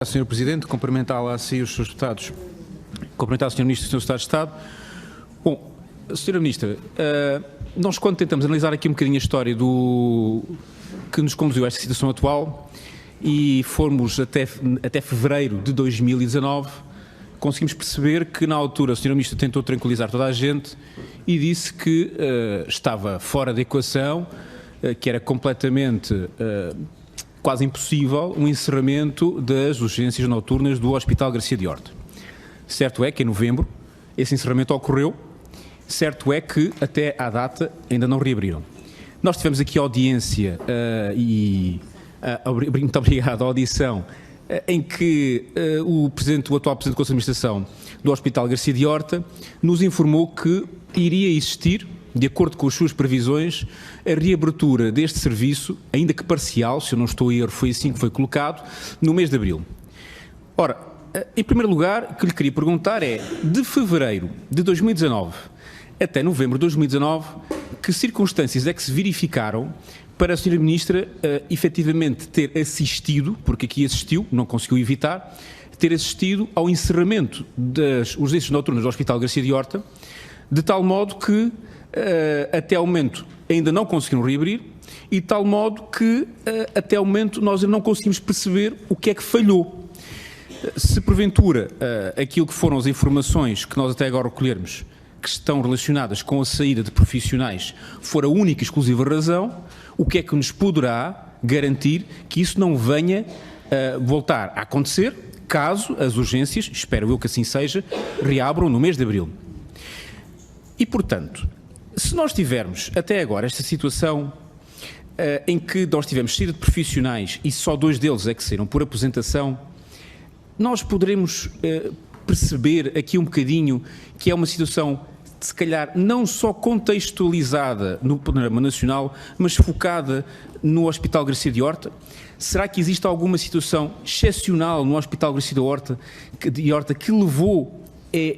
Sr. Presidente, cumprimentá-la a si e os seus deputados, cumprimentar o Sr. Ministro e o Sr. Secretário de Estado. Bom, Sra. Ministra, nós quando tentamos analisar aqui um bocadinho a história que nos conduziu a esta situação atual e formos até fevereiro de 2019, conseguimos perceber que na altura o Sr. Ministro tentou tranquilizar toda a gente e disse que estava fora da equação, que era completamente quase impossível um encerramento das urgências noturnas do Hospital Garcia de Horta. Certo é que em novembro esse encerramento ocorreu, certo é que até à data ainda não reabriram. Nós tivemos aqui audiência muito obrigado, a audição em que o atual Presidente do Conselho de Administração do Hospital Garcia de Horta nos informou que iria existir, de acordo com as suas previsões, a reabertura deste serviço, ainda que parcial, se eu não estou a erro, foi assim que foi colocado, no mês de abril. Ora, em primeiro lugar, o que lhe queria perguntar é, de fevereiro de 2019 até novembro de 2019, que circunstâncias é que se verificaram para a Sra. Ministra efetivamente ter assistido, porque aqui assistiu, não conseguiu evitar, ter assistido ao encerramento das urgências noturnas do Hospital Garcia de Horta, de tal modo que até ao momento ainda não conseguiram reabrir e de tal modo que até ao momento nós ainda não conseguimos perceber o que é que falhou. Se porventura aquilo que foram as informações que nós até agora recolhermos que estão relacionadas com a saída de profissionais for a única e exclusiva razão, o que é que nos poderá garantir que isso não venha voltar a acontecer caso as urgências, espero eu que assim seja, reabram no mês de abril. E, portanto, se nós tivermos até agora esta situação em que nós tivemos saída de profissionais e só 2 deles é que saíram por aposentação, nós poderemos perceber aqui um bocadinho que é uma situação, se calhar, não só contextualizada no panorama nacional, mas focada no Hospital Garcia de Horta. Será que existe alguma situação excepcional no Hospital Garcia de Horta que levou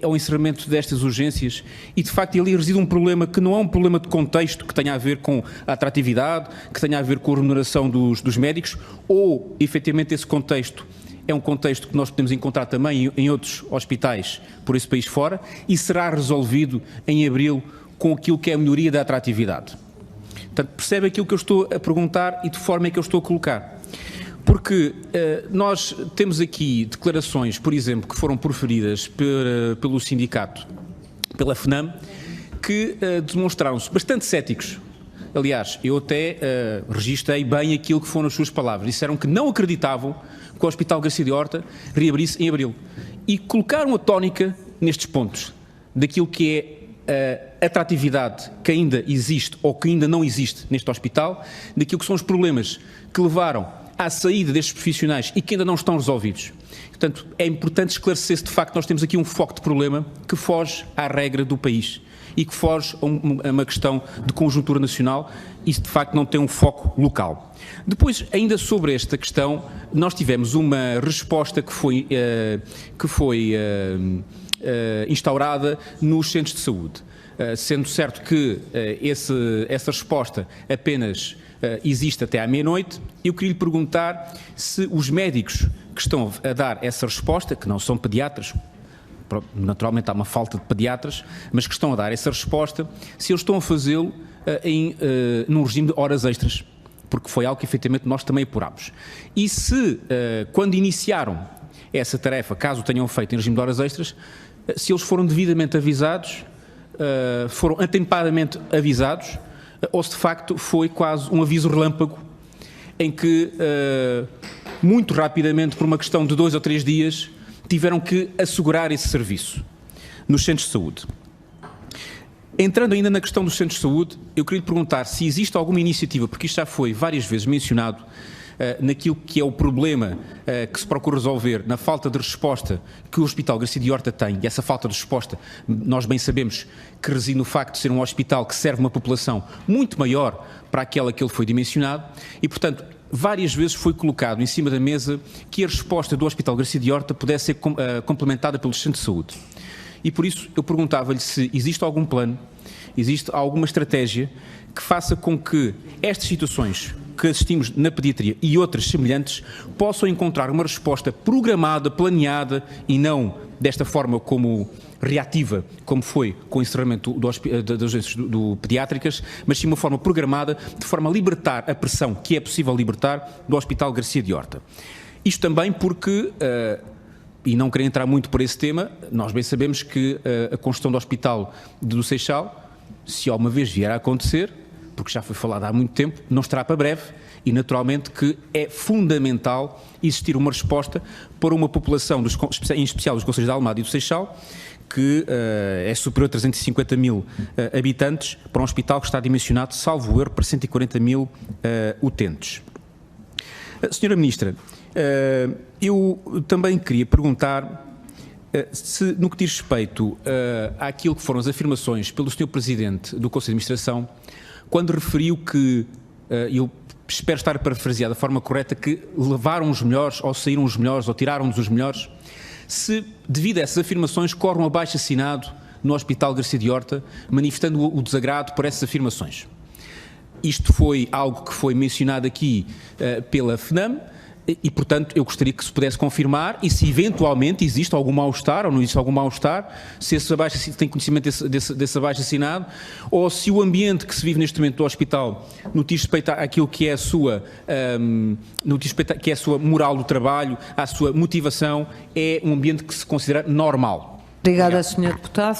ao encerramento destas urgências e, de facto, ali reside um problema que não é um problema de contexto, que tenha a ver com a atratividade, que tenha a ver com a remuneração dos médicos, ou, efetivamente, esse contexto é um contexto que nós podemos encontrar também em outros hospitais por esse país fora e será resolvido em abril com aquilo que é a melhoria da atratividade. Portanto, percebe aquilo que eu estou a perguntar e de forma é que eu estou a colocar. Porque nós temos aqui declarações, por exemplo, que foram proferidas pelo sindicato, pela FNAM, que demonstraram-se bastante céticos. Aliás, eu até registrei bem aquilo que foram as suas palavras. Disseram que não acreditavam que o Hospital Garcia de Horta reabrisse em abril. E colocaram a tónica nestes pontos, daquilo que é a atratividade que ainda existe ou que ainda não existe neste hospital, daquilo que são os problemas que levaram à saída destes profissionais e que ainda não estão resolvidos. Portanto, é importante esclarecer-se de facto que nós temos aqui um foco de problema que foge à regra do país e que foge a uma questão de conjuntura nacional e de facto não tem um foco local. Depois, ainda sobre esta questão, nós tivemos uma resposta que foi instaurada nos centros de saúde, sendo certo que essa resposta apenas existe até à meia-noite. Eu queria lhe perguntar se os médicos que estão a dar essa resposta, que não são pediatras, naturalmente há uma falta de pediatras, mas que estão a dar essa resposta, se eles estão a fazê-lo num regime de horas extras, porque foi algo que efetivamente nós também apurámos. E se, quando iniciaram essa tarefa, caso o tenham feito em regime de horas extras, se eles foram devidamente avisados, foram atempadamente avisados, ou se de facto foi quase um aviso relâmpago, em que, muito rapidamente, por uma questão de 2 ou 3 dias, tiveram que assegurar esse serviço nos centros de saúde. Entrando ainda na questão dos centros de saúde, eu queria lhe perguntar se existe alguma iniciativa, porque isto já foi várias vezes mencionado, naquilo que é o problema que se procura resolver na falta de resposta que o Hospital Garcia de Horta tem, e essa falta de resposta nós bem sabemos que reside no facto de ser um hospital que serve uma população muito maior para aquela que ele foi dimensionado e, portanto, várias vezes foi colocado em cima da mesa que a resposta do Hospital Garcia de Horta pudesse ser complementada pelos centros de saúde. E por isso eu perguntava-lhe se existe algum plano, existe alguma estratégia que faça com que estas situações que assistimos na pediatria e outras semelhantes possam encontrar uma resposta programada, planeada e não desta forma como reativa, como foi com o encerramento das urgências pediátricas, mas sim uma forma programada, de forma a libertar a pressão que é possível libertar do Hospital Garcia de Horta. Isto também porque, e não querendo entrar muito por esse tema, nós bem sabemos que a construção do Hospital do Seixal, se alguma vez vier a acontecer, porque já foi falado há muito tempo, não estará para breve e naturalmente que é fundamental existir uma resposta para uma população, em especial dos concelhos de Almada e do Seixal, que é superior a 350 mil habitantes, para um hospital que está dimensionado, salvo erro, para 140 mil utentes. Senhora Ministra, eu também queria perguntar se, no que diz respeito àquilo que foram as afirmações pelo Sr. Presidente do Conselho de Administração, quando referiu que, eu espero estar a parafrasear da forma correta, que levaram os melhores, ou saíram os melhores, ou tiraram-nos os melhores, se, devido a essas afirmações, corre um abaixo-assinado no Hospital Garcia de Horta, manifestando o desagrado por essas afirmações. Isto foi algo que foi mencionado aqui pela FNAM e, portanto, eu gostaria que se pudesse confirmar e se eventualmente existe algum mal-estar ou não existe algum mal-estar, se esse tem conhecimento desse abaixo-assinado, ou se o ambiente que se vive neste momento do hospital, no que diz respeito àquilo que é a sua, moral do trabalho, à sua motivação, é um ambiente que se considera normal. Obrigada, Sr. Deputado.